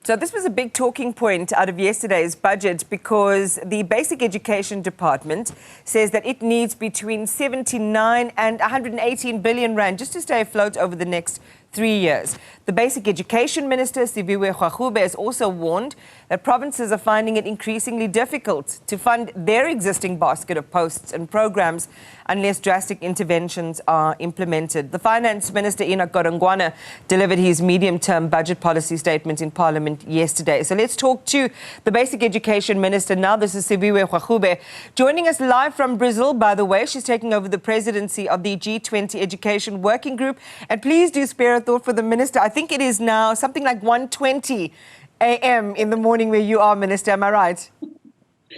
So this was a big talking point out of yesterday's budget because the Basic Education Department says that it needs between 79 and 118 billion rand just to stay afloat over the next 3 years. The Basic Education Minister, Siviwe Gwarube, has also warned that provinces are finding it increasingly difficult to fund their existing basket of posts and programs unless drastic interventions are implemented. The Finance Minister Enoch Godongwana delivered his medium-term budget policy statement in Parliament yesterday. So let's talk to the Basic Education Minister now. This is Siviwe Gwarube, joining us live from Brazil, by the way. She's taking over the presidency of the G20 Education Working Group. And please do spare a thought for the Minister. I think it is now something like 1:20 a.m. in the morning where you are, Minister. Am I right?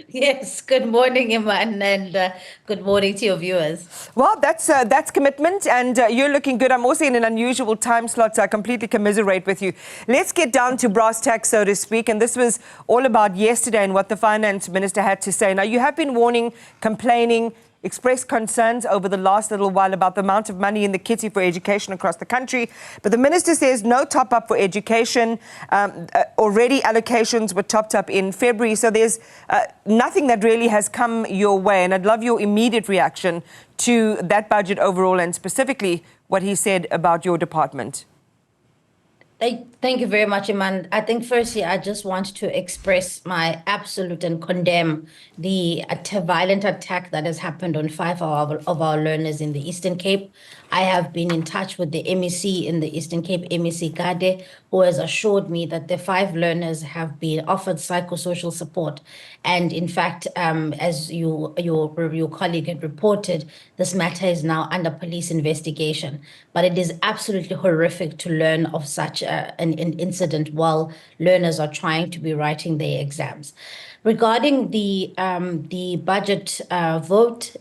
Yes, good morning, Iman, and good morning to your viewers. Well, that's commitment, and you're looking good. I'm also in an unusual time slot, so I completely commiserate with you. Let's get down to brass tacks, so to speak, and this was all about yesterday and what the Finance Minister had to say. Now, you have been warning, complaining, expressed concerns over the last little while about the amount of money in the kitty for education across the country. But the minister says no top-up for education. Already allocations were topped up in February. So there's nothing that really has come your way. And I'd love your immediate reaction to that budget overall and specifically what he said about your department. Thank you very much, Iman. I think firstly, I just want to express my absolute and condemn the violent attack that has happened on 5 of our learners in the Eastern Cape. I have been in touch with the MEC in the Eastern Cape, MEC Gade, who has assured me that the 5 learners have been offered psychosocial support. And in fact, as your colleague had reported, this matter is now under police investigation. But it is absolutely horrific to learn of such an incident while learners are trying to be writing their exams. Regarding the budget vote,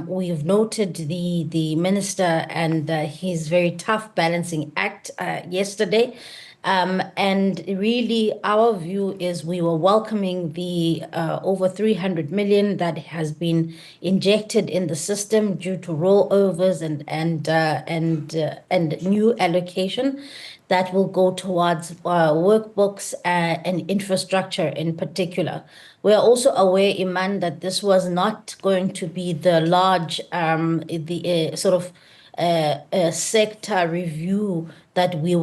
we've noted the minister and his very tough balancing act yesterday. And really, our view is we were welcoming the over 300 million that has been injected in the system due to rollovers and new allocation that will go towards workbooks and infrastructure in particular. We are also aware, Iman, that this was not going to be the large, sector review that we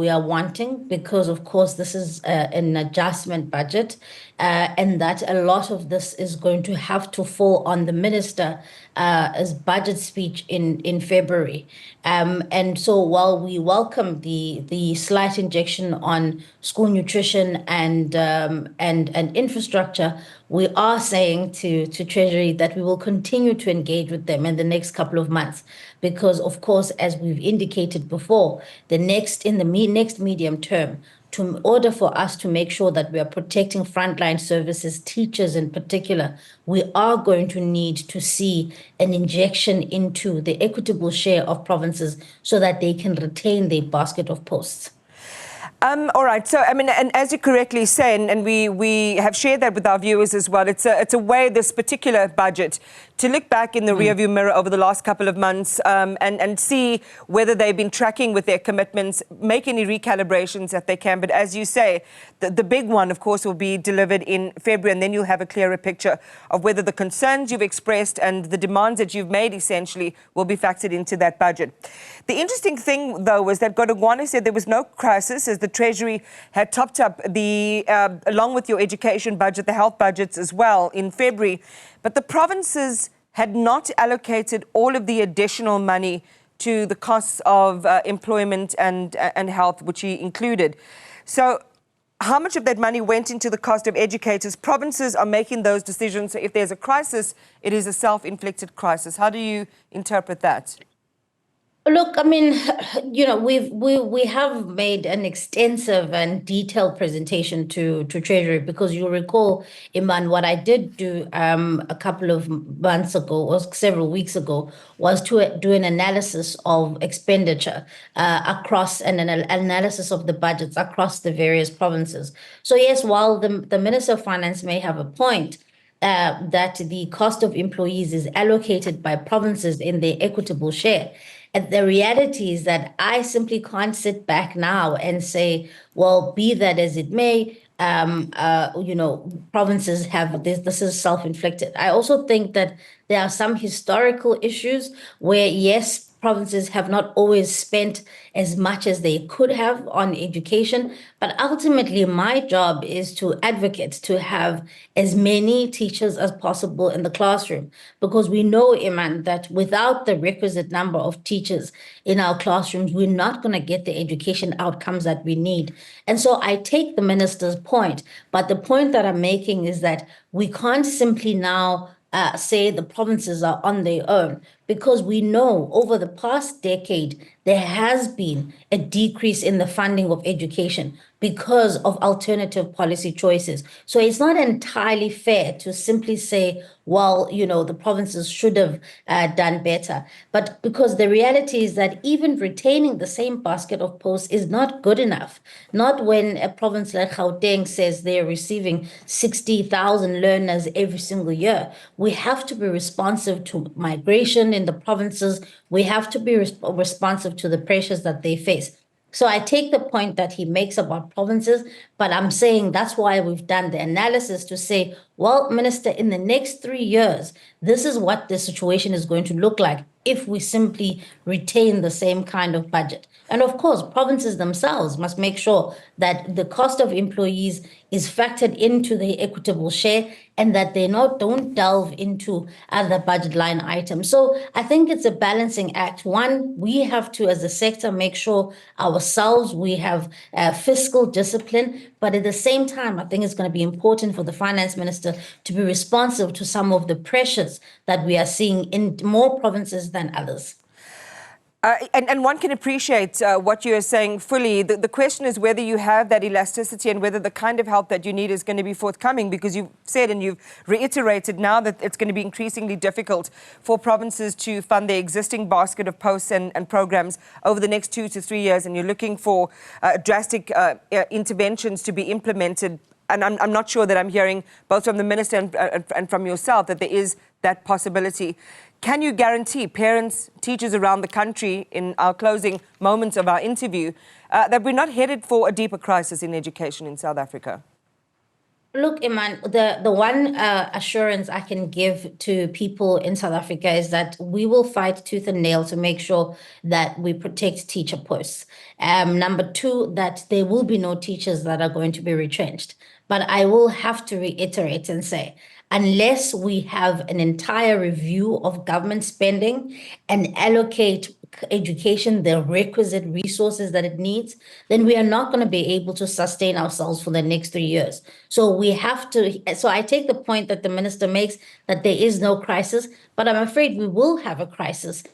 are wanting, because of course this is an adjustment budget, and that a lot of this is going to have to fall on the minister as budget speech in February. And so while we welcome the slight injection on school nutrition and infrastructure, we are saying to Treasury that we will continue to engage with them in the next couple of months, because of course, as we've indicated before, in the next medium term, in order for us to make sure that we are protecting frontline services, teachers in particular, we are going to need to see an injection into the equitable share of provinces so that they can retain their basket of posts. All right. So, I mean, and as you correctly say, and we have shared that with our viewers as well, it's a way, this particular budget, to look back in the rearview mirror over the last couple of months and see whether they've been tracking with their commitments, make any recalibrations that they can. But as you say, the big one, of course, will be delivered in February, and then you'll have a clearer picture of whether the concerns you've expressed and the demands that you've made essentially will be factored into that budget. The interesting thing, though, was that Godongwana said there was no crisis, as the Treasury had topped up along with your education budget, the health budgets as well in February. But the provinces had not allocated all of the additional money to the costs of employment and health, which he included. So how much of that money went into the cost of educators? Provinces are making those decisions. So if there's a crisis, it is a self-inflicted crisis. How do you interpret that? Look, I mean, you know, we have made an extensive and detailed presentation to Treasury, because you'll recall, Iman, what I did do a couple of months ago or several weeks ago was to do an analysis of expenditure across and an analysis of the budgets across the various provinces. So yes, while the Minister of Finance may have a point, that the cost of employees is allocated by provinces in their equitable share. And the reality is that I simply can't sit back now and say, well, be that as it may, provinces have this. This is self-inflicted. I also think that there are some historical issues where, yes, provinces have not always spent as much as they could have on education. But ultimately, my job is to advocate to have as many teachers as possible in the classroom, because we know, Iman, that without the requisite number of teachers in our classrooms, we're not going to get the education outcomes that we need. And so I take the minister's point, but the point that I'm making is that we can't simply now say the provinces are on their own, because we know over the past decade, there has been a decrease in the funding of education because of alternative policy choices. So it's not entirely fair to simply say, well, the provinces should have done better. But because the reality is that even retaining the same basket of posts is not good enough. Not when a province like Gauteng says they're receiving 60,000 learners every single year. We have to be responsive to migration in the provinces. We have to be responsive to the pressures that they face. So I take the point that he makes about provinces, but I'm saying that's why we've done the analysis to say, well, Minister, in the next 3 years, this is what the situation is going to look like if we simply retain the same kind of budget. And of course, provinces themselves must make sure that the cost of employees is factored into the equitable share and that they don't delve into other budget line items. So I think it's a balancing act. One, we have to, as a sector, make sure ourselves we have fiscal discipline. But at the same time, I think it's going to be important for the finance minister to be responsive to some of the pressures that we are seeing in more provinces than others. And one can appreciate what you are saying fully. The question is whether you have that elasticity and whether the kind of help that you need is going to be forthcoming, because you've said and you've reiterated now that it's going to be increasingly difficult for provinces to fund their existing basket of posts and programs over the next 2 to 3 years, and you're looking for drastic interventions to be implemented. And I'm not sure that I'm hearing both from the minister and from yourself that there is that possibility. Can you guarantee parents, teachers around the country, in our closing moments of our interview, that we're not headed for a deeper crisis in education in South Africa? Look, Iman, the one assurance I can give to people in South Africa is that we will fight tooth and nail to make sure that we protect teacher posts. Number two, that there will be no teachers that are going to be retrenched. But I will have to reiterate and say, unless we have an entire review of government spending and allocate education the requisite resources that it needs, then we are not going to be able to sustain ourselves for the next 3 years. So we have to, so I take the point that the minister makes that there is no crisis, but I'm afraid we will have a crisis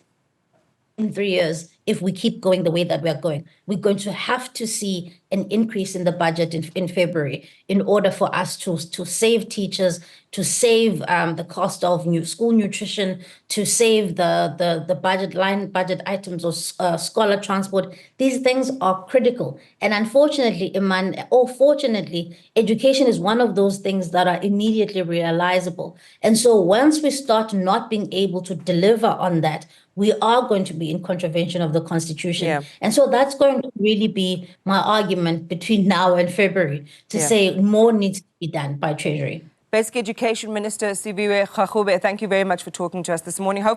in 3 years if we keep going the way that we're going. We're going to have to see an increase in the budget in February in order for us to save teachers, to save the cost of school nutrition, to save the budget items of scholar transport. These things are critical. And unfortunately, Iman, or fortunately, education is one of those things that are immediately realizable. And so once we start not being able to deliver on that, we are going to be in contravention of the Constitution. Yeah. And so that's going to really be my argument between now and February to say more needs to be done by Treasury. Basic Education Minister Siviwe Gwarube, thank you very much for talking to us this morning. Hopefully